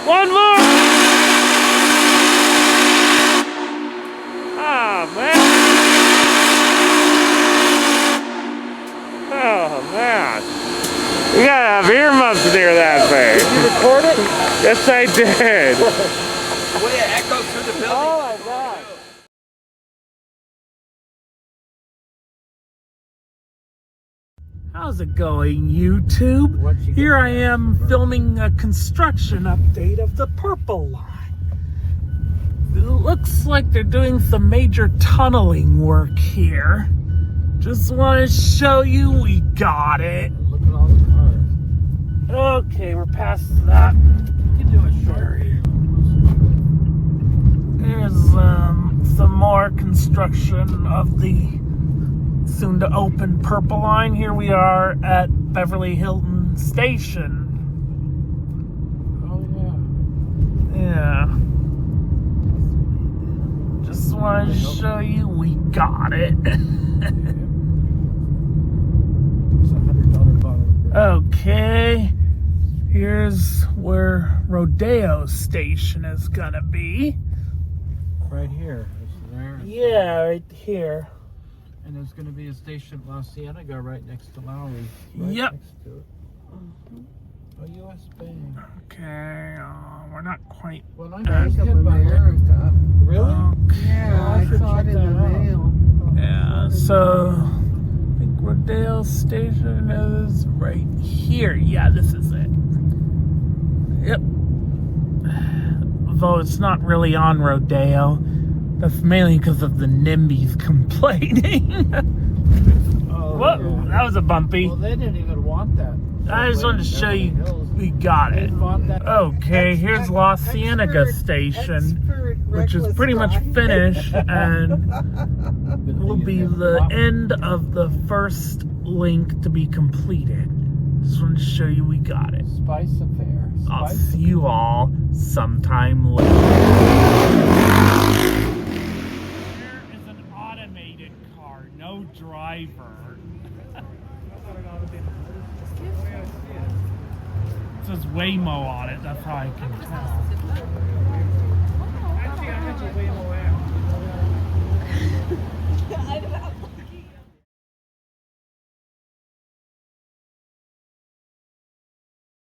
One more! Oh, man. Oh, man. You gotta have earmuffs near that thing. Did you record it? Yes, I did. The way it echoes through the building. Oh my God. How's it going, YouTube? Here I am filming a construction update of the Purple Line. It looks like they're doing some major tunneling work here. Just want to show you we got it. Look at all the cars. Okay, we're past that. You can do a short here. There's some more construction of the soon to open Purple Line. Here we are at Beverly Hilton Station. Oh yeah. Yeah. Just want to show you we got it. It's $100 bottle. Okay. Here's where Rodeo Station is gonna be. Right here. It's there. Yeah, right here. And there's going to be a station at La Cienega right next to Lowry. Right Yep. Next to it. Oh, U.S. Bank. Okay, we're not quite. Well, I'm Bank hit of by America. Really? Okay. Yeah, I I should saw check it in that the out. mail. Yeah, so I think Rodeo Station is right here. Yeah, this is it. Yep. Though it's not really on Rodeo. That's mainly because of the NIMBYs complaining. Oh, Whoa, yeah. that was a bumpy. Well, they didn't even want that. I just wanted to show you we got it. Okay, here's La Cienega Station, which is pretty much finished and will be the end of the first link to be completed. Just wanted to show you we got it. Spice Affair. I'll see you all sometime later. There is an automated car, no driver. It says Waymo on it, that's how I can tell.